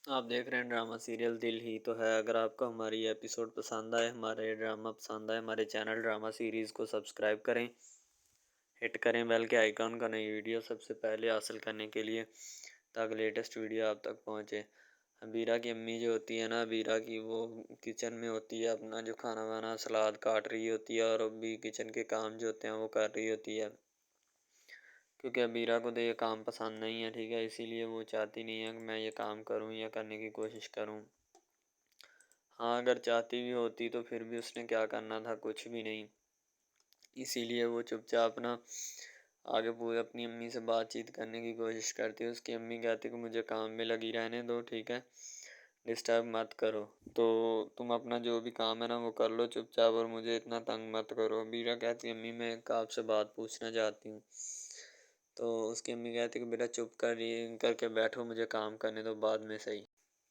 आप देख रहे हैं ड्रामा सीरियल दिल ही तो है। अगर आपको हमारी एपिसोड पसंद आए, हमारे ड्रामा पसंद आए, हमारे चैनल ड्रामा सीरीज़ को सब्सक्राइब करें, हिट करें बेल के आइकॉन का, नई वीडियो सबसे पहले हासिल करने के लिए, ताकि लेटेस्ट वीडियो आप तक पहुंचे। अबीरा की अम्मी जो होती है ना, अबीरा की वो किचन में होती है, अपना जो खाना वाना सलाद काट रही होती है और भी किचन के काम जो होते हैं वो कर रही होती है। क्योंकि अबीरा को तो ये काम पसंद नहीं है, ठीक है, इसीलिए वो चाहती नहीं है कि मैं ये काम करूँ या करने की कोशिश करूँ। हाँ, अगर चाहती भी होती तो फिर भी उसने क्या करना था, कुछ भी नहीं। इसीलिए वो चुपचाप ना आगे पूरे अपनी अम्मी से बातचीत करने की कोशिश करती है। उसकी अम्मी कहती कि मुझे काम में लगी रहने दो, ठीक है, डिस्टर्ब मत करो। तो तुम अपना जो भी काम है ना वो कर लो चुपचाप, और मुझे इतना तंग मत करो। बीरा कहती है अम्मी मैं एक आपसे बात पूछना चाहती हूँ। तो उसकी अम्मी कहती कि बेटा चुप करके बैठो, मुझे काम करने दो, बाद में सही।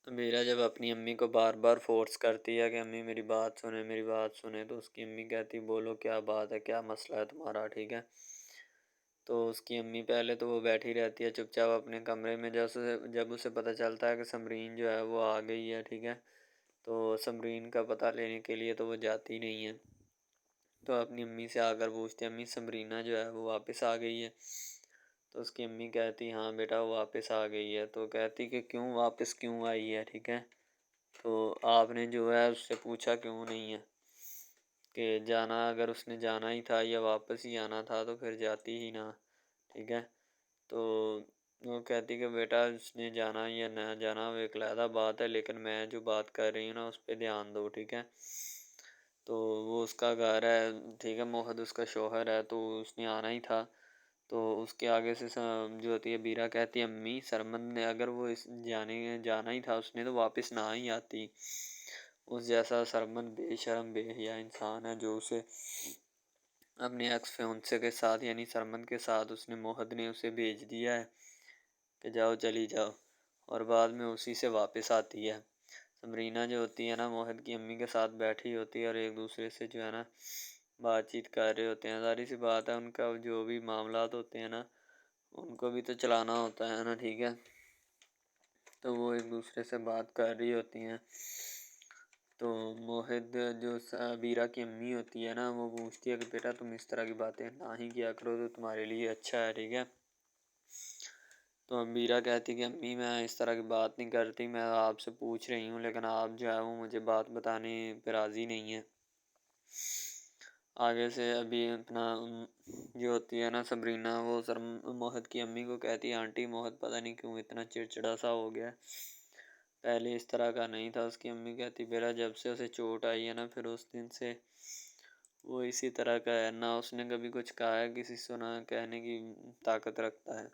मीरा जब अपनी अम्मी को बार बार फोर्स करती है कि अम्मी मेरी बात सुने, मेरी बात सुने, तो उसकी अम्मी कहती बोलो क्या बात है, क्या मसला है तुम्हारा, ठीक है। तो उसकी अम्मी पहले तो वो बैठी रहती है चुपचाप अपने कमरे में। जब उसे पता चलता है कि समरीन जो है वो आ गई है, ठीक है, तो समरीन का पता लेने के लिए तो वो जाती नहीं है। तो अपनी अम्मी से आकर पूछती है अम्मी समरीना जो है वो वापस आ गई है। तो उसकी अम्मी कहती हाँ बेटा वो वापस आ गई है। तो कहती कि क्यों वापस क्यों आई है, ठीक है, तो आपने जो है उससे पूछा क्यों नहीं है कि जाना, अगर उसने जाना ही था या वापस ही आना था तो फिर जाती ही ना, ठीक है। तो वो कहती कि बेटा उसने जाना या ना जाना वो एक अलग बात है, लेकिन मैं जो बात कर रही हूँ ना उस पर ध्यान दो, ठीक है। तो वो उसका घर है, ठीक है, मोहद उसका शौहर है, तो उसने आना ही था। तो उसके आगे से जो होती है बीरा कहती है अम्मी सरमन ने अगर वो इस जाने जाना ही था उसने तो वापस ना ही आती। उस जैसा सरमन बेशर्म बेहया इंसान है जो उसे अपने एक्स फियांसे के साथ यानी सरमन के साथ उसने मोहद ने उसे भेज दिया है कि जाओ चली जाओ, और बाद में उसी से वापस आती है। समरीना जो होती है ना मोहद की अम्मी के साथ बैठी होती है और एक दूसरे से जो है ना बातचीत कर रहे होते हैं। ज़ाहिर सी बात है उनका जो भी मामलात होते हैं ना उनको भी तो चलाना होता है ना, ठीक है। तो वो एक दूसरे से बात कर रही होती हैं। तो मोहित जो बीरा की अम्मी होती है ना वो पूछती है कि बेटा तुम इस तरह की बातें ना ही किया करो तो तुम्हारे लिए अच्छा है, ठीक है। तो बीरा कहती कि अम्मी मैं इस तरह की बात नहीं करती, मैं आपसे पूछ रही हूँ, लेकिन आप जो है वो मुझे बात बताने पर राज़ी नहीं है। आगे से अभी अपना जो होती है ना सबरीना वो सर मोहित की अम्मी को कहती है आंटी मोहित पता नहीं क्यों इतना चिड़चिड़ा सा हो गया, पहले इस तरह का नहीं था। उसकी अम्मी कहती बेटा जब से उसे चोट आई है ना फिर उस दिन से वो इसी तरह का है, ना उसने कभी कुछ कहा है किसी से, ना कहने की ताकत रखता है।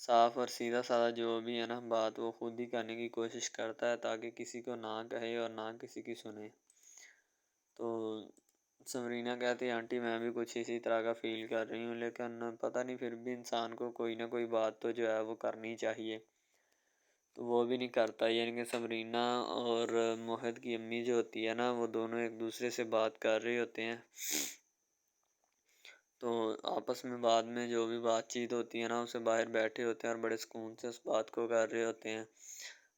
साफ और सीधा साधा जो भी है ना बात वो खुद ही करने की कोशिश करता है ताकि किसी को ना कहे और ना किसी की सुने। तो समरीना कहती है आंटी मैं भी कुछ इसी तरह का फ़ील कर रही हूँ, लेकिन पता नहीं फिर भी इंसान को कोई ना कोई बात तो जो है वो करनी चाहिए, तो वो भी नहीं करता। यानी कि समरीना और मोहित की अम्मी जो होती है ना वो दोनों एक दूसरे से बात कर रहे होते हैं। तो आपस में बाद में जो भी बातचीत होती है ना उसे बाहर बैठे होते हैं और बड़े सुकून से उस बात को कर रहे होते हैं।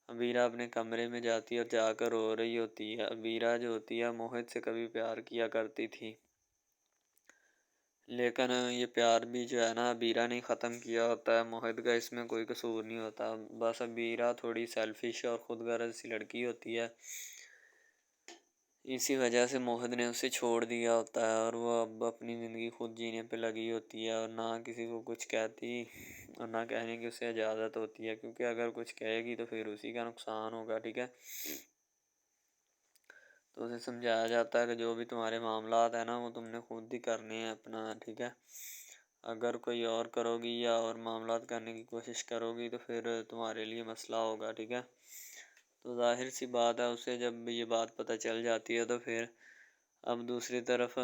अबीरा अपने कमरे में जाती है और जाकर रो रही होती है। अबीरा जो होती है मोहित से कभी प्यार किया करती थी, लेकिन ये प्यार भी जो है ना अबीरा ने ख़त्म किया होता है। मोहित का इसमें कोई कसूर नहीं होता, बस अबीरा थोड़ी सेल्फिश और ख़ुदगर्ज़ सी लड़की होती है। इसी वजह से मोहित ने उसे छोड़ दिया होता है और वो अब अपनी ज़िंदगी खुद जीने पे लगी होती है और ना किसी को कुछ कहती और ना कहने की उसे इजाज़त होती है, क्योंकि अगर कुछ कहेगी तो फिर उसी का नुकसान होगा, ठीक है। तो उसे समझाया जाता है कि जो भी तुम्हारे मामलात है ना वो तुमने खुद ही करने हैं अपना, ठीक है। अगर कोई और करोगी या और मामलात करने की कोशिश करोगी तो फिर तुम्हारे लिए मसला होगा, ठीक है। तो ज़ाहिर सी बात है उसे जब ये बात पता चल जाती है तो फिर अब दूसरी तरफ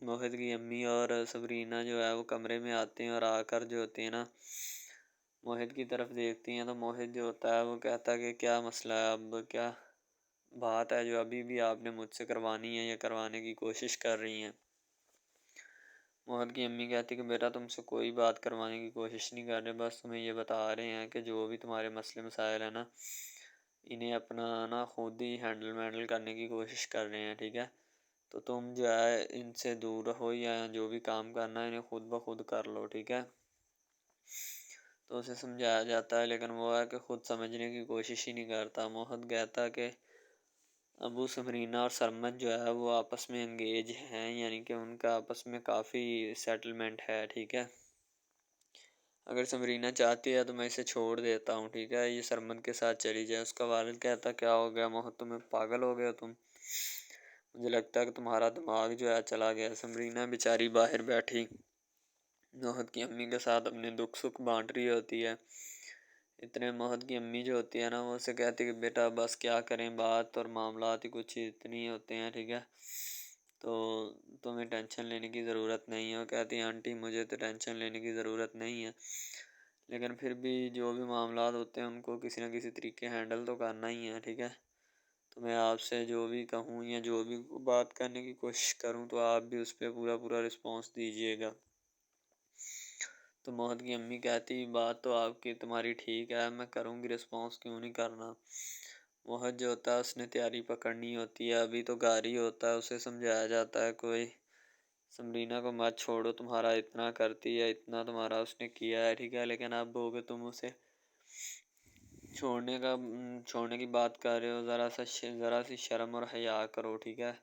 मोहित की अम्मी और सबरीना जो है वो कमरे में आते हैं और आकर जो होती है ना मोहित की तरफ देखती हैं। तो मोहित जो होता है वो कहता है कि क्या मसला है, अब क्या बात है जो अभी भी आपने मुझसे करवानी है या करवाने की कोशिश कर रही हैं। मोहद की अम्मी कहती कि बेटा तुमसे कोई बात करवाने की कोशिश नहीं कर रहे, बस तुम्हें ये बता रहे हैं कि जो भी तुम्हारे मसले मसाइल हैं ना, इन्हें अपना ना खुद ही हैंडल करने की कोशिश कर रहे हैं, ठीक है। तो तुम जो है इनसे दूर रहो, या जो भी काम करना है इन्हें खुद ब खुद कर लो, ठीक है। तो उसे समझाया जाता है, लेकिन वो है कि खुद समझने की कोशिश ही नहीं करता। मोहद कहता है कि अबू समरीना और सरमद जो है वो आपस में एंगेज हैं, यानी कि उनका आपस में काफ़ी सेटलमेंट है, ठीक है। अगर समरीना चाहती है तो मैं इसे छोड़ देता हूँ, ठीक है, ये सरमद के साथ चली जाए। उसका वालिद कहता क्या हो गया मोहद, तुम्हें पागल हो गए हो तुम, मुझे लगता है कि तुम्हारा दिमाग जो है चला गया। समरीना बेचारी बाहर बैठी मोहद की अम्मी के साथ अपने दुख सुख बांट रही होती है। इतने मोहद की अम्मी जो होती है ना, वो उसे कहती है कि बेटा बस क्या करें, बात और मामलात ही कुछ इतनी होते हैं, ठीक है, तो तुम्हें टेंशन लेने की ज़रूरत नहीं है। वो कहती है आंटी मुझे तो टेंशन लेने की ज़रूरत नहीं है, लेकिन फिर भी जो भी मामलात होते हैं उनको किसी न किसी तरीके हैंडल तो करना ही है, ठीक है। तो मैं आपसे जो भी कहूँ या जो भी बात करने की कोशिश करूँ तो आप भी उस पर पूरा पूरा रिस्पॉन्स दीजिएगा। तो मोहद की अम्मी कहती बात तो आपकी तुम्हारी ठीक है, मैं करूँगी रिस्पॉन्स, क्यों नहीं करना। मोहद जो होता है उसने तैयारी पकड़नी होती है, अभी तो गारी होता है, उसे समझाया जाता है कोई समरीना को मत छोड़ो, तुम्हारा इतना करती है, इतना तुम्हारा उसने किया है, ठीक है, लेकिन अब बोगे तुम उसे छोड़ने की बात कर रहे हो, ज़रा सी शर्म और हया करो, ठीक है,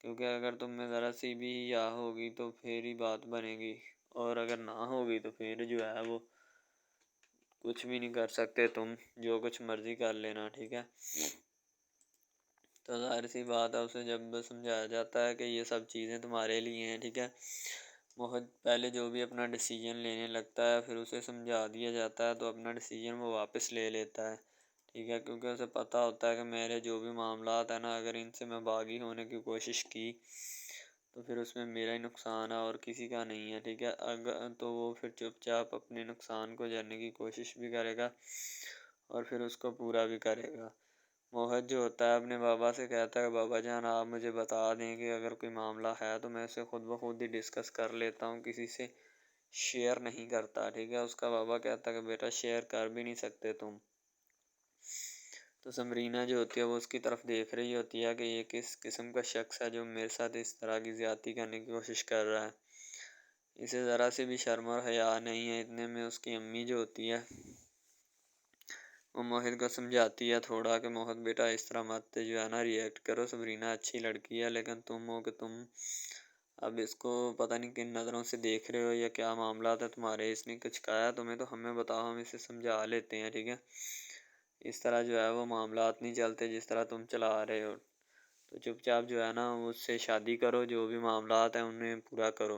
क्योंकि अगर तुम में ज़रा सी भी या होगी तो फिर ही बात बनेगी, और अगर ना होगी तो फिर जो है वो कुछ भी नहीं कर सकते तुम, जो कुछ मर्ज़ी कर लेना, ठीक है। तो ज़ाहिर सी बात है उसे जब समझाया जाता है कि ये सब चीज़ें तुम्हारे लिए हैं, ठीक है, मोहद पहले जो भी अपना डिसीजन लेने लगता है फिर उसे समझा दिया जाता है तो अपना डिसीजन वो वापस ले लेता है, ठीक है, क्योंकि उसे पता होता है कि मेरे जो भी मामलात है ना, अगर इनसे मैं बागी होने की कोशिश की तो फिर उसमें मेरा ही नुकसान है और किसी का नहीं है, ठीक है। अगर तो वो फिर चुपचाप अपने नुकसान को झेलने की कोशिश भी करेगा और फिर उसको पूरा भी करेगा। मोहित जो होता है अपने बाबा से कहता है बाबा जान आप मुझे बता दें कि अगर कोई मामला है तो मैं उसे खुद ब खुद ही डिस्कस कर लेता हूँ, किसी से शेयर नहीं करता, ठीक है। उसका बाबा कहता है कि बेटा शेयर कर भी नहीं सकते तुम। तो समरीना जो होती है वो उसकी तरफ देख रही होती है कि ये किस किस्म का शख्स है जो मेरे साथ इस तरह की ज़्यादती करने की कोशिश कर रहा है। इसे ज़रा से भी शर्म और हया नहीं है। इतने में उसकी अम्मी जो होती है वो मोहित को समझाती है थोड़ा कि मोहित बेटा इस तरह मत जो है ना रिएक्ट करो, सबरीना अच्छी लड़की है, लेकिन तुम हो कि तुम अब इसको पता नहीं किन नज़रों से देख रहे हो या क्या मामला है तुम्हारे, इसने कुछ कहा तुम्हें तो हमें बताओ, हम इसे समझा लेते हैं, ठीक है। इस तरह जो है वो मामलात नहीं चलते जिस तरह तुम चला रहे हो, तो चुपचाप जो है ना उससे शादी करो, जो भी मामलात हैं उन्हें पूरा करो।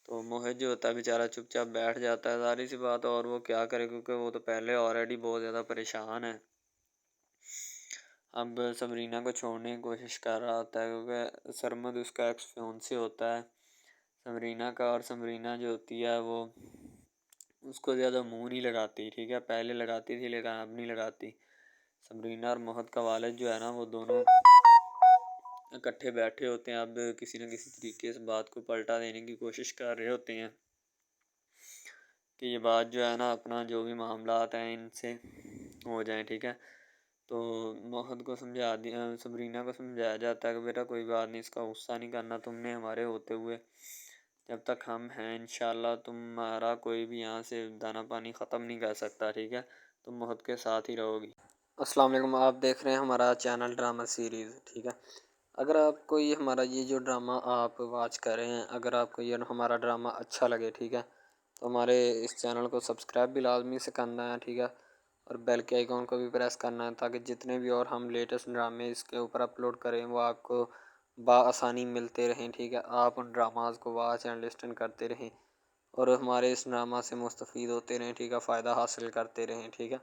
तो मोहित जो होता है बेचारा चुपचाप बैठ जाता है, सारी सी बात, और वो क्या करे क्योंकि वो तो पहले ऑलरेडी बहुत ज़्यादा परेशान है। अब सबरीना को छोड़ने की कोशिश कर रहा होता है क्योंकि सरमद उसका एक्स फियांसे होता है समरीना का, और समरीना जो होती है वो उसको ज़्यादा मुंह नहीं लगाती, ठीक है, पहले लगाती थी लेकिन अब नहीं लगाती। समरीना और मोहत का वालिद जो है ना वो दोनों इकट्ठे बैठे होते हैं, अब किसी न किसी तरीके से बात को पलटा देने की कोशिश कर रहे होते हैं कि ये बात जो है ना अपना जो भी मामलात हैं इनसे हो जाए, ठीक है। तो मोहत को समझा दिया, सबरीना को समझाया जाता है कि बेटा कोई बात नहीं, इसका गुस्सा नहीं करना तुमने हमारे होते हुए, जब तक हम हैं इंशाल्लाह तुम्हारा कोई भी यहाँ से दाना पानी ख़त्म नहीं कर सकता, ठीक है, तुम मोहत के साथ ही रहोगी। अस्सलाम वालेकुम, आप देख रहे हैं हमारा चैनल ड्रामा सीरीज़, ठीक है। अगर आपको ये हमारा ये जो ड्रामा आप वॉच कर रहे हैं, अगर आपको ये हमारा ड्रामा अच्छा लगे, ठीक है, तो हमारे इस चैनल को सब्सक्राइब भी लाजमी से करना है, ठीक है, और बेल के आइकॉन को भी प्रेस करना है ताकि जितने भी और हम लेटेस्ट ड्रामे इसके ऊपर अपलोड करें वो आपको बआसानी मिलते रहें, ठीक है। आप उन ड्रामाज़ को वॉच एंड लिस्टन करते रहें और हमारे इस ड्रामा से मुस्तफ़ीद होते रहें, ठीक है, फ़ायदा हासिल करते रहें, ठीक है।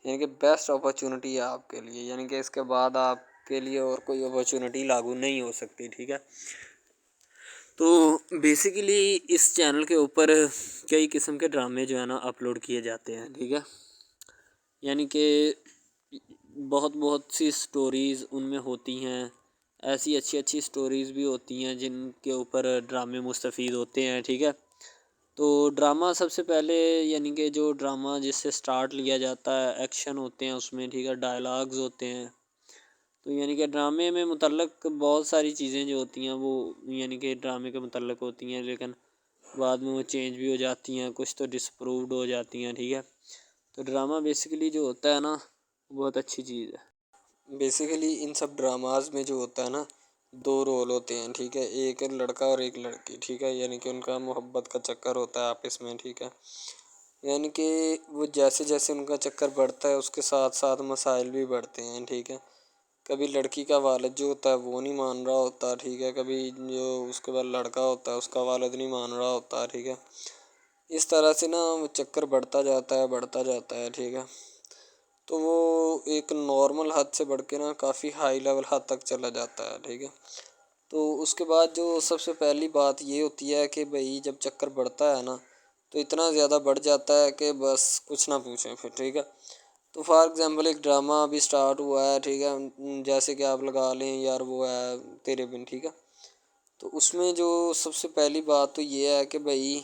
यानी कि बेस्ट अपॉर्चुनिटी है आपके लिए, यानी कि इसके बाद आपके लिए और कोई अपॉर्चुनिटी लागू नहीं हो सकती, ठीक है। तो बेसिकली इस चैनल के ऊपर कई किस्म के ड्रामे जो है ना अपलोड किए जाते हैं, ठीक है, यानी कि बहुत बहुत सी स्टोरीज़ उनमें होती हैं, ऐसी अच्छी अच्छी स्टोरीज़ भी होती हैं जिनके ऊपर ड्रामे मुस्तफ़ीद होते हैं, ठीक है। तो ड्रामा सबसे पहले यानी कि जो ड्रामा जिससे स्टार्ट लिया जाता है, एक्शन होते हैं उसमें, ठीक है, डायलॉग्स होते हैं। तो यानी कि ड्रामे में मुतल्लक बहुत सारी चीज़ें जो होती हैं वो यानी कि ड्रामे के मुतल्लक होती हैं, लेकिन बाद में वो चेंज भी हो जाती हैं, कुछ तो डिसअप्रूव्ड हो जाती हैं, ठीक है। तो ड्रामा बेसिकली जो होता है ना, बहुत अच्छी चीज़ है। बेसिकली इन सब ड्रामाज में जो होता है ना, दो रोल होते हैं, ठीक है, एक लड़का और एक लड़की, ठीक है, यानी कि उनका मोहब्बत का चक्कर होता है आपस में, ठीक है। यानी कि वो जैसे जैसे उनका चक्कर बढ़ता है उसके साथ साथ मसाइल भी बढ़ते हैं, ठीक है। कभी लड़की का वालिद जो होता है वो नहीं मान रहा होता, ठीक है, कभी जो उसके बाद लड़का होता है उसका वालिद नहीं मान रहा होता, ठीक है। इस तरह से ना वो चक्कर बढ़ता जाता है, ठीक है। तो वो एक नॉर्मल हद से बढ़ के ना काफ़ी हाई लेवल हद तक चला जाता है, ठीक है। तो उसके बाद जो सबसे पहली बात ये होती है कि भाई जब चक्कर बढ़ता है ना, तो इतना ज़्यादा बढ़ जाता है कि बस कुछ ना पूछें फिर, ठीक है। तो फॉर एग्ज़ाम्पल एक ड्रामा अभी स्टार्ट हुआ है, ठीक है, जैसे कि आप लगा लें यार वो है तेरे बिन, ठीक है। तो उसमें जो सबसे पहली बात तो ये है कि भाई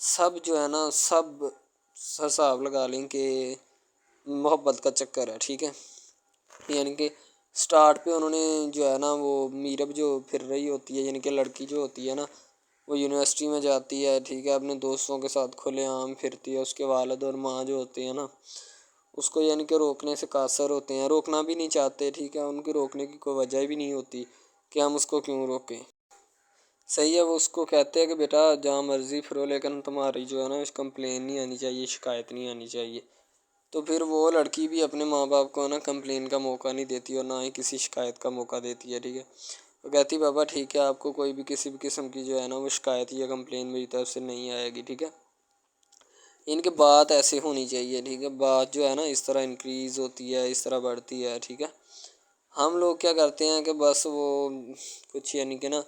सब जो है ना, सब हिसाब लगा लें कि मोहब्बत का चक्कर है, ठीक है। यानी कि स्टार्ट पे उन्होंने जो है ना वो मीरब जो फिर रही होती है, यानी कि लड़की जो होती है ना, वो यूनिवर्सिटी में जाती है, ठीक है, अपने दोस्तों के साथ खुलेआम फिरती है। उसके वालिद और माँ जो होते हैं ना, उसको यानी कि रोकने से कासर होते हैं, रोकना भी नहीं चाहते, ठीक है, उनकी रोकने की कोई वजह भी नहीं होती कि हम उसको क्यों रोकें। सही है, वो उसको कहते हैं कि बेटा जहाँ मर्ज़ी फिरो, लेकिन तुम्हारी जो है ना कंप्लेन नहीं आनी चाहिए, शिकायत नहीं आनी चाहिए। तो फिर वो लड़की भी अपने माँ बाप को ना कंप्लेन का मौका नहीं देती और ना ही किसी शिकायत का मौका देती है, ठीक है। वो कहती बाबा ठीक है, आपको कोई भी किसी भी किस्म की जो है ना वो शिकायत या कंप्लेन मेरी तरफ से नहीं आएगी, ठीक है। इनके बात ऐसे होनी चाहिए, ठीक है, बात जो है ना इस तरह इंक्रीज़ होती है, इस तरह बढ़ती है, ठीक है। हम लोग क्या करते हैं कि बस वो कुछ यानी कि ना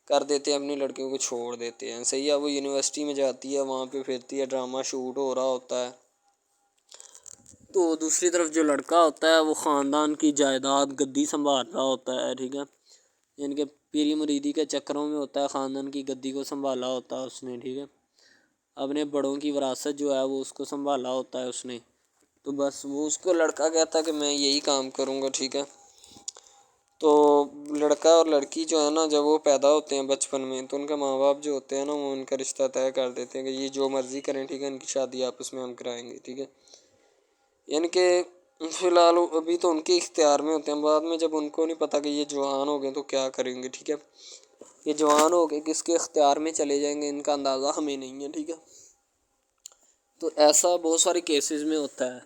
कर देते हैं, अपनी लड़कियों को छोड़ देते हैं। सही है, वो यूनिवर्सिटी में जाती है, वहाँ पे फिरती है, ड्रामा शूट हो रहा होता है। तो दूसरी तरफ जो लड़का होता है वो ख़ानदान की जायदाद गद्दी संभाल रहा होता है, ठीक है। यानी कि पीरी मुरीदी के चक्करों में होता है, ख़ानदान की गद्दी को संभाला होता है उसने, ठीक है। अपने बड़ों की विरासत जो है वो उसको संभाला होता है उसने। तो बस वो उसको लड़का कहता है कि मैं यही काम करूँगा, ठीक है। तो लड़का और लड़की जो है ना, जब वो पैदा होते हैं बचपन में, तो उनके माँ बाप जो होते हैं ना वो उनका रिश्ता तय कर देते हैं कि ये जो मर्ज़ी करें, ठीक है, इनकी शादी आपस में हम कराएंगे, ठीक है। यानी कि फ़िलहाल अभी तो उनके इख्तियार में होते हैं, बाद में जब उनको नहीं पता कि ये जवान हो गए तो क्या करेंगे, ठीक है। ये जवान हो गए किसके इख्तियार में चले जाएंगे इनका अंदाज़ा हमें नहीं है, ठीक है। तो ऐसा बहुत सारे केसेस में होता है।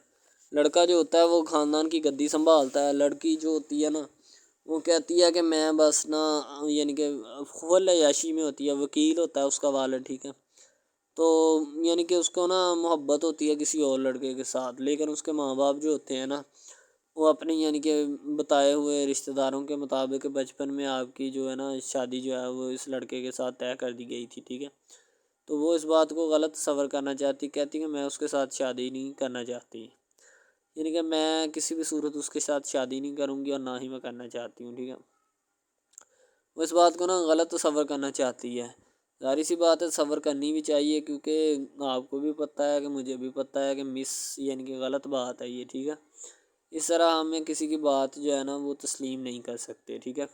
लड़का जो होता है वो ख़ानदान की गद्दी संभालता है, लड़की जो होती है ना वो कहती है कि मैं बस ना यानी कि फुल अय्याशी में होती है, वकील होता है उसका वालिद, ठीक है। तो यानी कि उसको ना मोहब्बत होती है किसी और लड़के के साथ, लेकिन उसके माँ बाप जो होते हैं ना वो अपने यानी कि बताए हुए रिश्तेदारों के मुताबिक बचपन में आपकी जो है ना शादी जो है वो इस लड़के के साथ तय कर दी गई थी, ठीक है। तो वो इस बात को गलत तस्वर करना चाहती, कहती कि मैं उसके साथ शादी नहीं करना चाहती, यानी कि मैं किसी भी सूरत उसके साथ शादी नहीं करूँगी और ना ही मैं करना चाहती हूँ, ठीक है। वो इस बात को ना गलत तस्वर करना चाहती है। ज़ाहिर सी बात है सब्र करनी भी चाहिए, क्योंकि आपको भी पता है कि मुझे भी पता है कि मिस यानी कि गलत बात है ये, ठीक है। इस तरह हमें किसी की बात जो है ना वो तस्लीम नहीं कर सकते, ठीक है।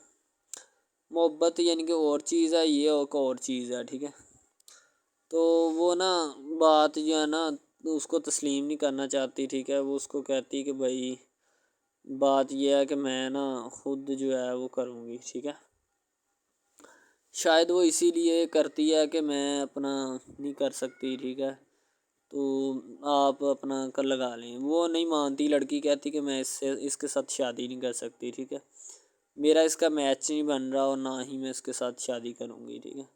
मोहब्बत यानी कि और चीज़ है, ये और चीज़ है, ठीक है। तो वो ना बात जो है ना उसको तस्लीम नहीं करना चाहती, ठीक है। वो उसको कहती कि भाई बात ये है कि मैं ना खुद जो है वो करूँगी, ठीक है। शायद वो इसीलिए करती है कि मैं अपना नहीं कर सकती, ठीक है, तो आप अपना कर लगा लें। वो नहीं मानती, लड़की कहती कि मैं इससे इसके साथ शादी नहीं कर सकती, ठीक है। मेरा इसका मैच नहीं बन रहा और ना ही मैं इसके साथ शादी करूँगी, ठीक है।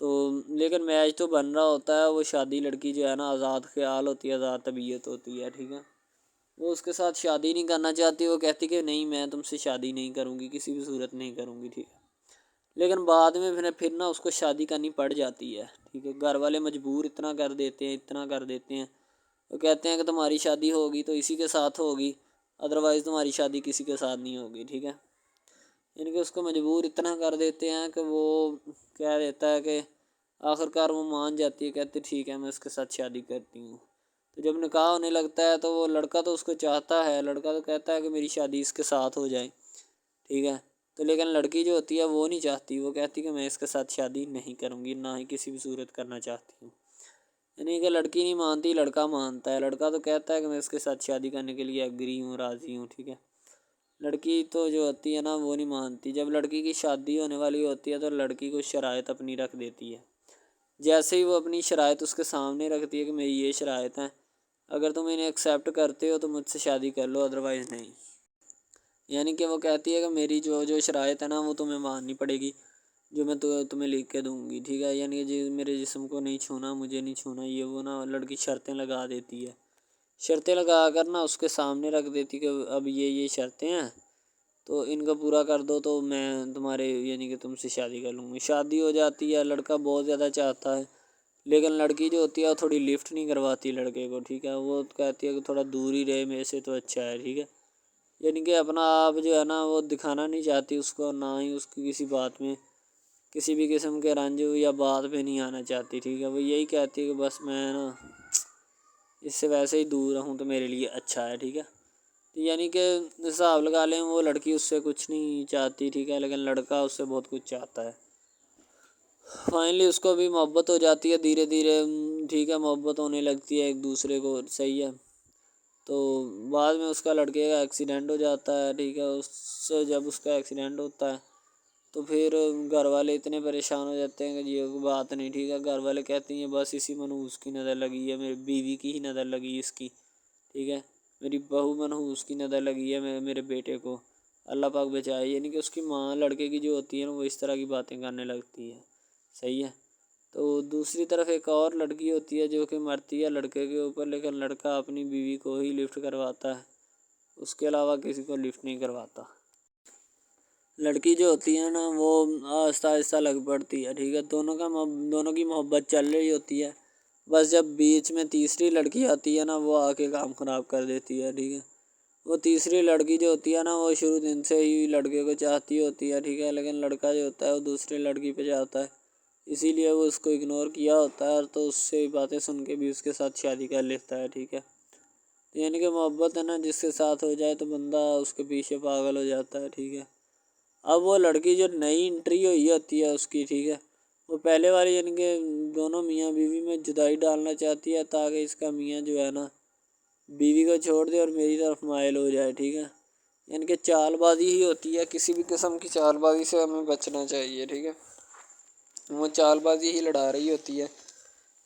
तो लेकिन मैच तो बन रहा होता है, वो शादी लड़की जो है ना आज़ाद ख़्याल होती है, आज़ाद तबीयत होती है, ठीक है। वो उसके साथ शादी नहीं करना चाहती, वो कहती कि नहीं मैं तुमसे शादी नहीं करूँगी, किसी भी सूरत नहीं करूँगी, ठीक है। लेकिन बाद में फिर ना उसको शादी करनी पड़ जाती है, ठीक है। घर वाले मजबूर इतना कर देते हैं, इतना कर देते हैं। वो कहते हैं कि तुम्हारी शादी होगी तो इसी के साथ होगी, अदरवाइज़ तुम्हारी शादी किसी के साथ नहीं होगी, ठीक है। यानी कि उसको मजबूर इतना कर देते हैं कि वो कह देता है कि आखिरकार वो मान जाती है, कहती ठीक है मैं उसके साथ शादी करती हूँ। तो जब निकाह होने लगता है तो वो लड़का तो उसको चाहता है, लड़का तो कहता है कि मेरी शादी इसके साथ हो जाए, ठीक है। तो लेकिन लड़की जो होती है वो नहीं चाहती, वो कहती कि मैं इसके साथ शादी नहीं करूँगी, ना ही किसी भी सूरत करना चाहती हूँ। यानी कि लड़की नहीं मानती, लड़का मानता है। लड़का तो कहता है कि मैं इसके साथ शादी करने के लिए एग्री हूँ, राज़ी हूँ, ठीक है। लड़की तो जो होती है ना वो नहीं मानती। जब लड़की की शादी होने वाली होती है तो लड़की को शराइत अपनी रख देती है। जैसे ही वो अपनी शराइत उसके सामने रखती है कि मेरी ये शराइत हैं, अगर तुम इन्हें एक्सेप्ट करते हो तो मुझसे शादी कर लो, अदरवाइज़ नहीं। यानी कि वो कहती है कि मेरी जो जो शराइत है ना वो तुम्हें माननी पड़ेगी, जो मैं तुम्हें लिख के दूँगी, ठीक है। यानी कि जी मेरे जिस्म को नहीं छूना, मुझे नहीं छूना, ये वो ना लड़की शर्तें लगा देती है। शर्तें लगा कर ना उसके सामने रख देती कि अब ये शर्तें हैं, तो इनको पूरा कर दो तो मैं तुम्हारे यानी कि तुमसे शादी कर लूँगी। शादी हो जाती है, लड़का बहुत ज़्यादा चाहता है, लेकिन लड़की जो होती है वो थोड़ी लिफ्ट नहीं करवाती लड़के को, ठीक है। वो कहती है कि थोड़ा दूर ही रहे मेरे से तो अच्छा है, ठीक है। यानी कि अपना आप जो है ना वो दिखाना नहीं चाहती उसको, ना ही उसकी किसी बात में किसी भी किस्म के रंज या बात पे नहीं आना चाहती, ठीक है। वो यही कहती है कि बस मैं ना इससे वैसे ही दूर रहूँ तो मेरे लिए अच्छा है, ठीक है। तो यानी कि हिसाब लगा लें वो लड़की उससे कुछ नहीं चाहती, ठीक है, लेकिन लड़का उससे बहुत कुछ चाहता है। फाइनली उसको भी मोहब्बत हो जाती है धीरे धीरे, ठीक है, मोहब्बत होने लगती है एक दूसरे को, सही है। तो बाद में उसका लड़के का एक्सीडेंट हो जाता है, ठीक है। उससे जब उसका एक्सीडेंट होता है तो फिर घर वाले इतने परेशान हो जाते हैं कि ये बात नहीं, ठीक है। घर वाले कहते हैं बस इसी मनहूस की नज़र लगी है, मेरी बीवी की ही नज़र लगी इसकी, ठीक है। मेरी बहू मनहूस की नज़र लगी है मेरे बेटे को, अल्लाह पाक बचाए। यानी कि उसकी माँ लड़के की जो होती है ना वो इस तरह की बातें करने लगती है, सही है। तो दूसरी तरफ एक और लड़की होती है जो कि मरती है लड़के के ऊपर, लेकिन लड़का अपनी बीवी को ही लिफ्ट करवाता है, उसके अलावा किसी को लिफ्ट नहीं करवाता। लड़की जो होती है ना वो आहिस्ता आहिस्ता लग पड़ती है, ठीक है। दोनों की मोहब्बत चल रही होती है, बस जब बीच में तीसरी लड़की आती है ना वो आके काम ख़राब कर देती है, ठीक है। वो तीसरी लड़की जो होती है ना वो शुरू दिन से ही लड़के को चाहती होती है, ठीक है, लेकिन लड़का जो होता है वो दूसरी लड़की पे जाता है, इसीलिए वो उसको इग्नोर किया होता है, तो उससे बातें सुन के भी उसके साथ शादी कर लेता है, ठीक है। तो यानी कि मोहब्बत है ना जिसके साथ हो जाए तो बंदा उसके पीछे पागल हो जाता है, ठीक है। अब वो लड़की जो नई एंट्री हुई होती है उसकी, ठीक है, वो पहले वाली यानी कि दोनों मियाँ बीवी में जुदाई डालना चाहती है ताकि इसका मियाँ जो है ना बीवी को छोड़ दे और मेरी तरफ माइल हो जाए, ठीक है। यानी कि चालबाजी ही होती है, किसी भी किस्म की चालबाजी से हमें बचना चाहिए, ठीक है। वो चालबाजी ही लड़ा रही होती है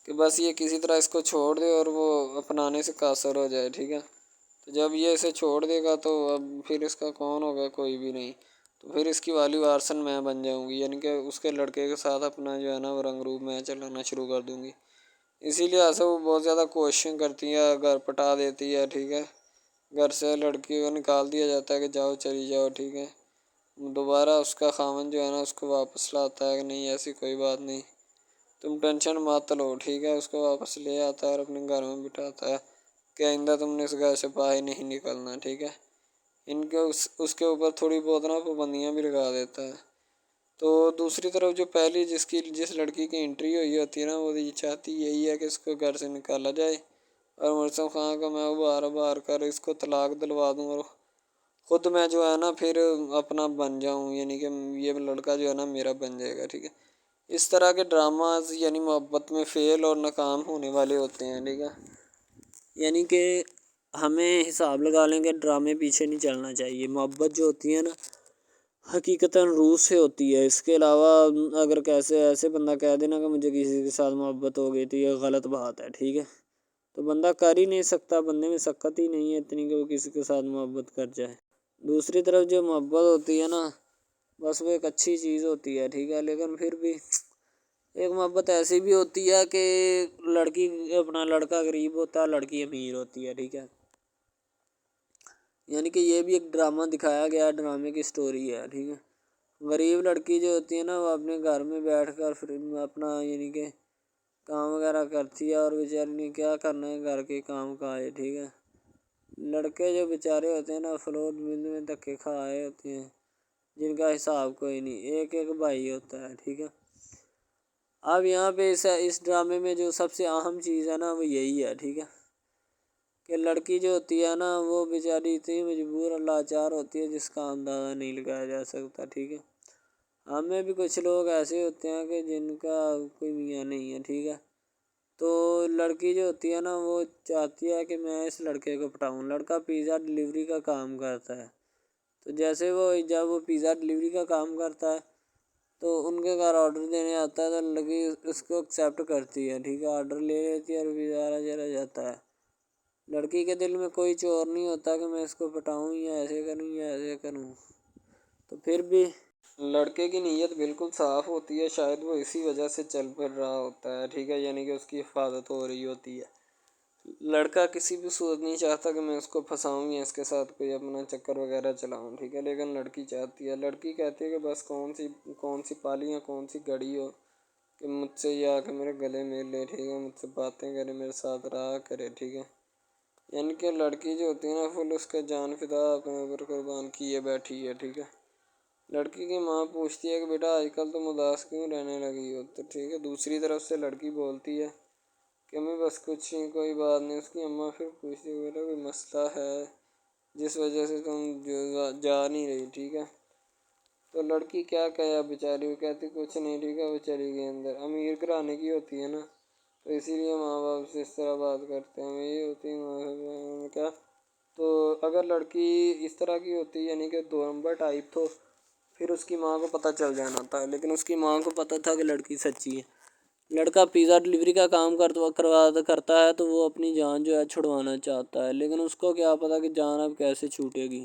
कि बस ये किसी तरह इसको छोड़ दे और वो अपनाने से कासर हो जाए, ठीक है। तो जब ये इसे छोड़ देगा तो अब फिर इसका कौन होगा, कोई भी नहीं। तो फिर इसकी वाली वारसन मैं बन जाऊंगी, यानी कि उसके लड़के के साथ अपना जो है ना वो रंग रूप मैं चलाना शुरू कर दूंगी। इसीलिए ऐसा वो बहुत ज़्यादा कोशिश करती है, घर पटा देती है, ठीक है। घर से लड़की को निकाल दिया जाता है कि जाओ चली जाओ, ठीक है। दोबारा उसका खामन जो है ना उसको वापस लाता है कि नहीं ऐसी कोई बात नहीं, तुम टेंशन मत लो, ठीक है। उसको वापस ले आता है और अपने घर में बिठाता है कि आइंदा तुमने इस घर से बाहर नहीं निकलना, ठीक है। इनके उसके ऊपर थोड़ी बहुत ना पाबंदियाँ भी लगा देता है। तो दूसरी तरफ जो पहली जिस लड़की की एंट्री हुई होती है ना वो ये चाहती यही है कि इसको घर से निकाला जाए और मुर्सम खां को मैं बार बार कर इसको तलाक दिलवा दूँ और ख़ुद मैं जो है ना फिर अपना बन जाऊँ, यानी कि ये लड़का जो है ना मेरा बन जाएगा, ठीक है। इस तरह के ड्रामाज यानी मोहब्बत में फ़ेल और नाकाम होने वाले होते हैं, ठीक है। यानी कि हमें हिसाब लगा लें कि ड्रामे पीछे नहीं चलना चाहिए। मोहब्बत जो होती है ना हकीकतन रूह से होती है। इसके अलावा अगर कैसे ऐसे बंदा कह देना कि मुझे किसी के साथ मोहब्बत हो गई तो ये गलत बात है, ठीक है। तो बंदा कर ही नहीं सकता, बंदे में सकत ही नहीं है इतनी कि वो किसी के साथ मोहब्बत कर जाए। दूसरी तरफ जो मोहब्बत होती है ना बस वो एक अच्छी चीज़ होती है, ठीक है। लेकिन फिर भी एक मोहब्बत ऐसी भी होती है कि लड़की अपना लड़का गरीब होता है, लड़की अमीर होती है, ठीक है। यानी कि ये भी एक ड्रामा दिखाया गया, ड्रामे की स्टोरी है, ठीक है। गरीब लड़की जो होती है ना वो अपने घर में बैठ कर फिर अपना यानी कि काम वगैरह करती है और बेचारी ने क्या करना है घर के काम का है, ठीक है। लड़के जो बेचारे होते हैं ना फ्लोर मिल में धक्के खा आए होते हैं, जिनका हिसाब कोई नहीं, एक एक भाई होता है, ठीक है। अब यहाँ पे इस ड्रामे में जो सबसे अहम चीज़ है ना वो यही है, ठीक है, कि लड़की जो होती है ना वो बेचारी इतनी मजबूर और लाचार होती है जिसका अंदाज़ा नहीं लगाया जा सकता, ठीक है। हमें भी कुछ लोग ऐसे होते हैं कि जिनका कोई मियाँ नहीं है, ठीक है। तो लड़की जो होती है ना वो चाहती है कि मैं इस लड़के को पटाऊँ। लड़का पिज़्ज़ा डिलीवरी का काम करता है, तो जैसे जब वो पिज़्ज़ा डिलीवरी का काम करता है तो उनके घर ऑर्डर देने आता है, तो लड़की उसको एक्सेप्ट करती है, ठीक है, ऑर्डर ले लेती है और पिज़्ज़ा चला जाता है। लड़की के दिल में कोई चोर नहीं होता कि मैं इसको पटाऊँ या ऐसे करूँ या ऐसे करूँ। तो फिर भी लड़के की नीयत बिल्कुल साफ़ होती है, शायद वो इसी वजह से चल फिर रहा होता है, ठीक है, यानी कि उसकी हिफाजत हो रही होती है। लड़का किसी भी सूरत नहीं चाहता कि मैं उसको फंसाऊँ या इसके साथ कोई अपना चक्कर वगैरह चलाऊँ, ठीक है, लेकिन लड़की चाहती है। लड़की कहती है कि बस कौन सी पाली या कौन सी घड़ी हो कि मुझसे ये आके मेरे गले मिल ले, ठीक है, मुझसे बातें करे, मेरे साथ रहा करे, ठीक है। यानी कि लड़की जो होती है ना फुल उसका जान फिदा अपने ऊपर कुर्बान किए बैठी है, ठीक है। लड़की की माँ पूछती है कि बेटा आजकल तुम उदास क्यों रहने लगी हो, तो ठीक है, दूसरी तरफ से लड़की बोलती है कि मैं बस कुछ नहीं, कोई बात नहीं। उसकी अम्मा फिर पूछती है बेटा कोई मसला है जिस वजह से तुम जा नहीं रही, ठीक है। तो लड़की क्या कहे बेचारी, वो कहती कुछ नहीं, ठीक है, वो चली गई अंदर। अमीर घराने की होती है ना तो इसीलिए माँ बाप से इस तरह बात करते हैं, यही होती है माँ क्या। तो अगर लड़की इस तरह की होती यानी कि दो नंबर टाइप, तो फिर उसकी माँ को पता चल जाना था, लेकिन उसकी माँ को पता था कि लड़की सच्ची है। लड़का पिज़्ज़ा डिलीवरी का काम करता है तो वो अपनी जान जो है छुड़वाना चाहता है, लेकिन उसको क्या पता कि जान अब कैसे छूटेगी।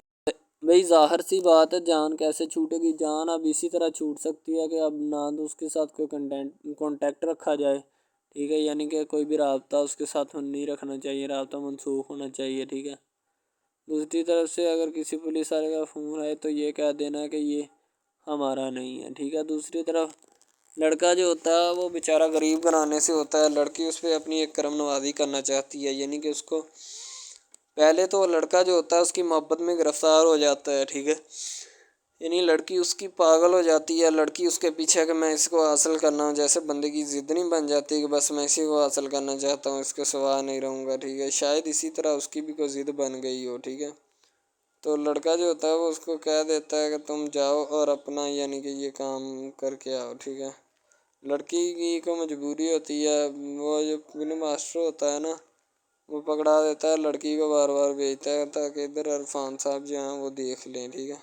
भाई ज़ाहिर सी बात है, जान कैसे छूटेगी, जान अब इसी तरह छूट सकती है कि अब ना तो उसके साथ कोई कांटेक्ट रखा जाए, ठीक है, यानी कि कोई भी राब्ता उसके साथ नहीं रखना चाहिए, राब्ता मनसूख होना चाहिए, ठीक है। दूसरी तरफ से अगर किसी पुलिस वाले का फ़ोन आए तो ये कह देना कि ये हमारा नहीं है, ठीक है। दूसरी तरफ लड़का जो होता है वो बेचारा गरीब घराने से होता है, लड़की उस पर अपनी एक करम नवाज़ी करना चाहती है, यानी कि उसको पहले तो लड़का जो होता है उसकी मोहब्बत में गिरफ्तार हो जाता है, ठीक है, यानी लड़की उसकी पागल हो जाती है। लड़की उसके पीछे कि मैं इसको हासिल करना हूँ, जैसे बंदे की ज़िद नहीं बन जाती कि बस मैं इसी को हासिल करना चाहता हूँ, इसके सिवा नहीं रहूँगा, ठीक है। शायद इसी तरह उसकी भी कोई ज़िद बन गई हो, ठीक है। तो लड़का जो होता है वो उसको कह देता है कि तुम जाओ और अपना यानी कि ये काम करके आओ, ठीक है। लड़की की को मजबूरी होती है, वो जो फिल्म मास्टर होता है ना वो पकड़ा देता है, लड़की को बार बार भेजता है ताकि इधर इरफान साहब जो हैं वो देख लें, ठीक है।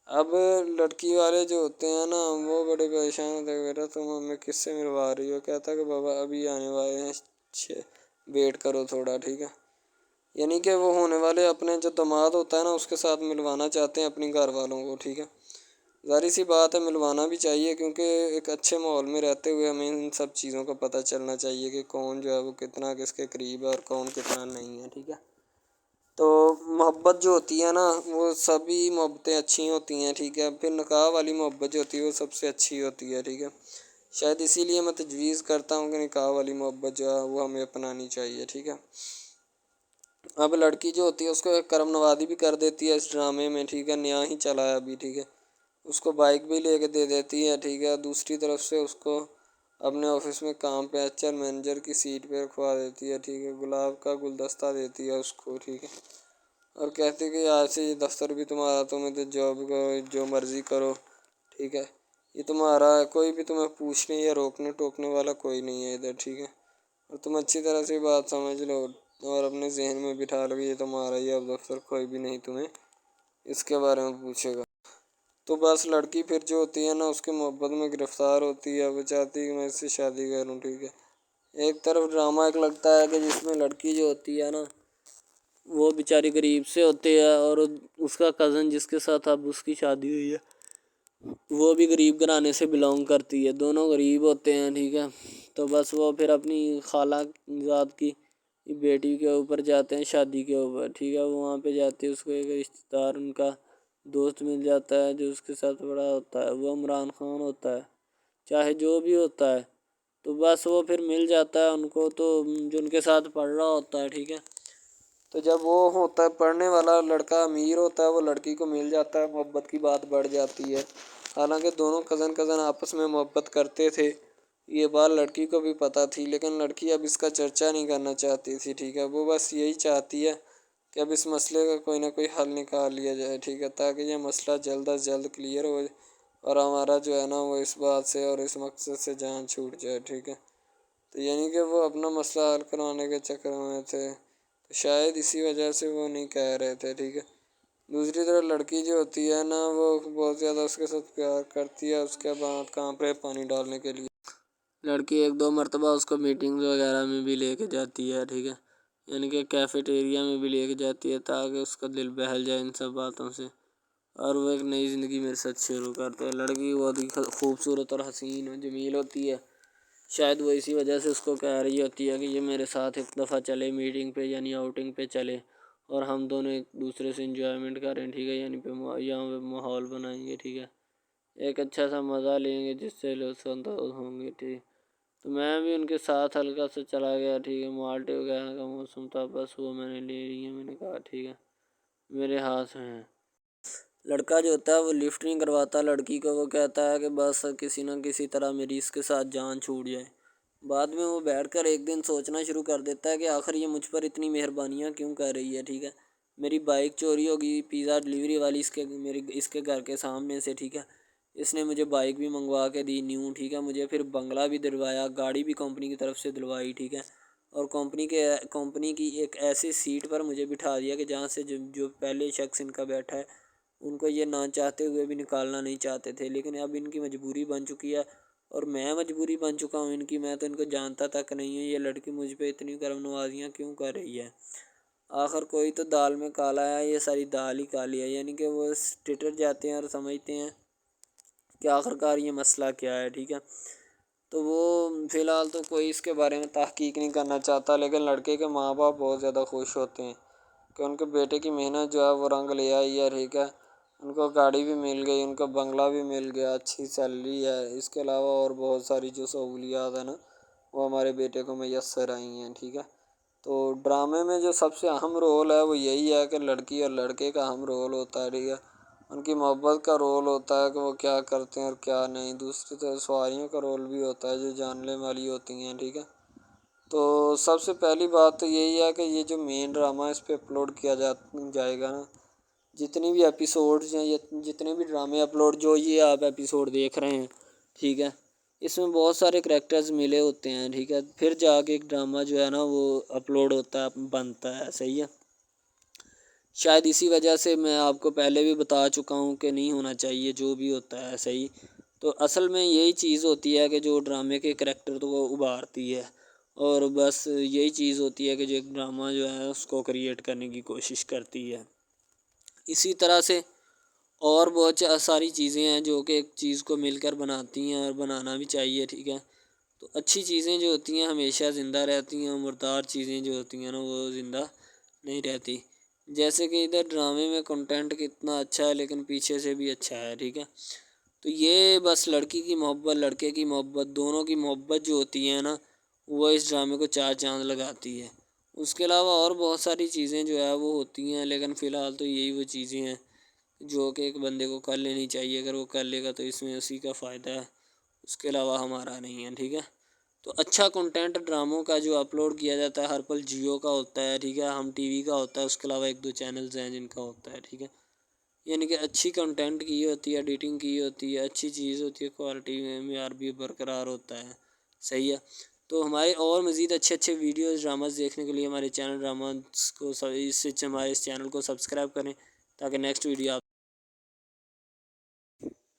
अब लड़की वाले जो होते हैं ना वो बड़े परेशान होते हैं, बेटा तुम हमें किससे मिलवा रही हो, कहता है कि बाबा अभी आने वाले हैं, वेट करो थोड़ा, ठीक है। यानी कि वो होने वाले अपने जो दामाद होता है ना उसके साथ मिलवाना चाहते हैं अपनी घर वालों को, ठीक है। ज़ाहिर सी बात है मिलवाना भी चाहिए, क्योंकि एक अच्छे माहौल में रहते हुए हमें इन सब चीज़ों का पता चलना चाहिए कि कौन जो है वो कितना किसके करीब है और कौन कितना नहीं है, ठीक है। तो मोहब्बत जो होती है ना वो सभी मोहब्बतें अच्छी होती हैं, ठीक है। फिर निकाह वाली मोहब्बत जो होती है वो सबसे अच्छी होती है, ठीक है। शायद इसीलिए मैं तजवीज़ करता हूँ कि निकाह वाली मोहब्बत जो है वो हमें अपनानी चाहिए, ठीक है। अब लड़की जो होती है उसको एक करम नवाज़ी भी कर देती है इस ड्रामे में, ठीक है, नया ही चला है अभी, ठीक है। उसको बाइक भी लेके दे देती है, ठीक है। दूसरी तरफ से उसको अपने ऑफिस में काम पे एचआर मैनेजर की सीट पे रखवा देती है, ठीक है। गुलाब का गुलदस्ता देती है उसको, ठीक है, और कहती है कि आज से ये दफ्तर भी तुम्हारा, तुम्हें तो जॉब करो जो मर्ज़ी करो, ठीक है, ये तुम्हारा है, कोई भी तुम्हें पूछने या रोकने टोकने वाला कोई नहीं है इधर, ठीक है। और तुम अच्छी तरह से बात समझ लो और अपने जहन में बिठा लो कि ये तुम्हारा ही अब दफ्तर, कोई भी नहीं तुम्हें इसके बारे में पूछेगा। तो बस लड़की फिर जो होती है ना उसके मोहब्बत में गिरफ्तार होती है, वो चाहती है कि मैं इससे शादी करूँ, ठीक है। एक तरफ ड्रामा एक लगता है कि जिसमें लड़की जो होती है ना वो बेचारी गरीब से होती है और उसका कज़न जिसके साथ अब उसकी शादी हुई है वो भी गरीब घराने से बिलोंग करती है, दोनों गरीब होते हैं, ठीक है। तो बस वो फिर अपनी खाला ज़ात की बेटी के ऊपर जाते हैं शादी के ऊपर, ठीक है। वो वहाँ पे जाते हैं, उसको एक रिश्तेदार उनका दोस्त मिल जाता है जो उसके साथ बड़ा होता है, वो इमरान खान होता है, चाहे जो भी होता है। तो बस वो फिर मिल जाता है उनको, तो जो उनके साथ पढ़ रहा होता है, ठीक है। तो जब वो होता है पढ़ने वाला लड़का अमीर होता है, वो लड़की को मिल जाता है, मोहब्बत की बात बढ़ जाती है। हालांकि दोनों कज़न कज़न आपस में मोहब्बत करते थे, ये बात लड़की को भी पता थी, लेकिन लड़की अब इसका चर्चा नहीं करना चाहती थी। ठीक है, वो बस यही चाहती है कि अब इस मसले का कोई ना कोई हल निकाल लिया जाए। ठीक है, ताकि ये मसला जल्द अज जल्द क्लियर हो और हमारा जो है ना वो इस बात से और इस मकसद से जान छूट जाए। ठीक है, तो यानी कि वो अपना मसला हल करवाने के चक्कर में थे, तो शायद इसी वजह से वो नहीं कह रहे थे। ठीक है, दूसरी तरफ लड़की जो होती है ना वो बहुत ज़्यादा उसके साथ प्यार करती है, उसके बाद कहाँ पे पानी डालने के लिए लड़की एक दो मरतबा उसको मीटिंग्स वगैरह में भी लेके जाती है। ठीक है, यानी कि कैफेटेरिया में भी लेके जाती है ताकि उसका दिल बहल जाए इन सब बातों से, और वो एक नई ज़िंदगी मेरे साथ शुरू करते हैं। लड़की बहुत ही खूबसूरत और हसीन और जमील होती है, शायद वो इसी वजह से उसको कह रही होती है कि ये मेरे साथ एक दफ़ा चले मीटिंग पे, यानी आउटिंग पे चले, और हम दोनों एक दूसरे से इंजॉयमेंट करें। ठीक है, यानी पे यहाँ पे माहौल बनाएंगे। ठीक है, एक अच्छा सा मज़ा लेंगे जिससे लोग संतोष होंगे। ठीक, तो मैं भी उनके साथ हल्का सा चला गया। ठीक है, माल्टे वगैरह का मौसम था, बस वो मैंने ले ली है। मैंने कहा ठीक है मेरे हाथ में है। लड़का जो होता है वो लिफ्ट नहीं करवाता लड़की को, वो कहता है कि बस किसी न किसी तरह मेरी इसके साथ जान छूट जाए। बाद में वो बैठकर एक दिन सोचना शुरू कर देता है कि आखिर ये मुझ पर इतनी मेहरबानियाँ क्यों कर रही है। ठीक है, मेरी बाइक चोरी होगी पिज़्ज़ा डिलीवरी वाली इसके घर के सामने से। ठीक है, इसने मुझे बाइक भी मंगवा के दी न्यू। ठीक है, मुझे फिर बंगला भी दिलवाया, गाड़ी भी कंपनी की तरफ से दिलवाई। ठीक है, और कंपनी की एक ऐसी सीट पर मुझे बिठा दिया कि जहाँ से जो पहले शख्स इनका बैठा है उनको ये ना चाहते हुए भी निकालना नहीं चाहते थे, लेकिन अब इनकी मजबूरी बन चुकी है और मैं मजबूरी बन चुका हूँ इनकी। मैं तो इनको जानता तक नहीं हूँ, ये लड़की मुझ पे इतनी करम नवाजियाँ क्यों कर रही है। आखिर कोई तो दाल में काला है, ये सारी दाल ही काली है। यानी कि वो टिटर जाते हैं और समझते हैं कि आखिरकार ये मसला क्या है। ठीक है, तो वो फ़िलहाल तो कोई इसके बारे में तहकीक नहीं करना चाहता, लेकिन लड़के के माँ बाप बहुत ज़्यादा खुश होते हैं कि उनके बेटे की मेहनत जो है वो रंग ले आई है। ठीक है, उनको गाड़ी भी मिल गई, उनको बंगला भी मिल गया, अच्छी सैलरी है, इसके अलावा और बहुत सारी जो सहूलियात है ना वो हमारे बेटे को मैसर आई हैं। ठीक है, तो ड्रामे में जो सबसे अहम रोल है वो यही है कि लड़की और लड़के का अहम रोल होता है। ठीक है, उनकी मोहब्बत का रोल होता है कि वो क्या करते हैं और क्या नहीं। दूसरी तरफ सवारियों का रोल भी होता है जो जानने वाली होती हैं। ठीक है, तो सबसे पहली बात तो यही है कि ये जो मेन ड्रामा है इस पर अपलोड किया जाएगा ना, जितनी भी एपिसोड्स हैं या जितने भी ड्रामे अपलोड जो ये आप एपिसोड देख रहे हैं। ठीक है, इसमें बहुत सारे करैक्टर्स मिले होते हैं। ठीक है, फिर जाके एक ड्रामा जो है ना वो अपलोड होता है, बनता है। सही है, शायद इसी वजह से मैं आपको पहले भी बता चुका हूँ कि नहीं होना चाहिए जो भी होता है। सही, तो असल में यही चीज़ होती है कि जो ड्रामे के करैक्टर तो वो उभारती है, और बस यही चीज़ होती है कि जो एक ड्रामा जो है उसको क्रिएट करने की कोशिश करती है। इसी तरह से और बहुत सारी चीज़ें हैं जो कि एक चीज़ को मिलकर बनाती हैं और बनाना भी चाहिए। ठीक है, तो अच्छी चीज़ें जो होती हैं हमेशा ज़िंदा रहती हैं, मुर्दार चीज़ें जो होती हैं ना वो ज़िंदा नहीं रहती। जैसे कि इधर ड्रामे में कंटेंट कितना अच्छा है लेकिन पीछे से भी अच्छा है। ठीक है, तो ये बस लड़की की मोहब्बत लड़के की मोहब्बत दोनों की मोहब्बत जो होती है ना वो इस ड्रामे को चार चाँद लगाती है। उसके अलावा और बहुत सारी चीज़ें जो है वो होती हैं, लेकिन फ़िलहाल तो यही वो चीज़ें हैं जो कि एक बंदे को कर लेनी चाहिए। अगर वो कर लेगा तो इसमें उसी का फ़ायदा है, उसके अलावा हमारा नहीं है। ठीक है, तो अच्छा कंटेंट ड्रामों का जो अपलोड किया जाता है हर पल जियो का होता है। ठीक है, हम टीवी का होता है, उसके अलावा एक दो चैनल्स हैं जिनका होता है। ठीक है, यानी कि अच्छी कंटेंट की होती है, एडिटिंग की होती है, अच्छी चीज़ होती है, क्वालिटी में मेयार भी बरकरार होता है। सही है, तो हमारे और मज़ीद अच्छे अच्छे वीडियोज़ ड्रामास देखने के लिए हमारे चैनल ड्रामास को हमारे इस चैनल को सब्सक्राइब करें ताकि नेक्स्ट वीडियो आप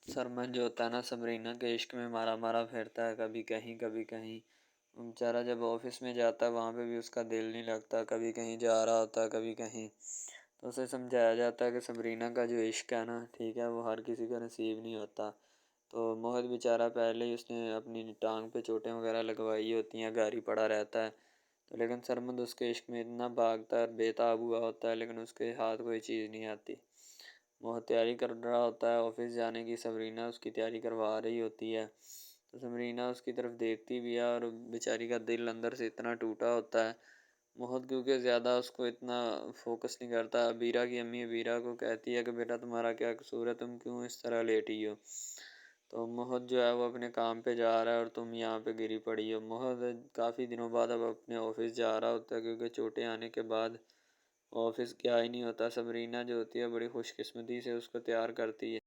सरमन जो होता है ना सबरीना के इश्क में मारा मारा फिरता है, कभी कहीं कभी कहीं। बेचारा जब ऑफिस में जाता है वहाँ पे भी उसका दिल नहीं लगता, कभी कहीं जा रहा होता है कभी कहीं। तो उसे समझाया जाता है कि सबरीना का जो इश्क है ना, ठीक है, वो हर किसी को नसीब नहीं होता। तो मोहित बेचारा पहले ही उसने अपनी टांग पे चोटें वगैरह लगवाई होती हैं, घर ही पड़ा रहता है। तो लेकिन सरमद उसके इश्क में इतना भागता है, बेताब हुआ होता है, लेकिन उसके हाथ कोई चीज़ नहीं आती। मोहित तैयारी कर रहा होता है ऑफिस जाने की, सबरीना उसकी तैयारी करवा रही होती है। तो सबरीना उसकी तरफ देखती भी है और बेचारी का दिल अंदर से इतना टूटा होता है। मोहित क्योंकि ज़्यादा उसको इतना फोकस नहीं करता। बीरा की अम्मी बीरा को कहती है कि बेटा तुम्हारा क्या कसूर है, तुम क्यों इस तरह लेटी हो। तो मोहित जो है वो अपने काम पे जा रहा है और तुम यहाँ पे गिरी पड़ी हो। मोहित काफ़ी दिनों बाद अब अपने ऑफिस जा रहा होता है क्योंकि चोटें आने के बाद ऑफिस गया ही नहीं होता। सबरीना जो होती है बड़ी खुशकिस्मती से उसको तैयार करती है।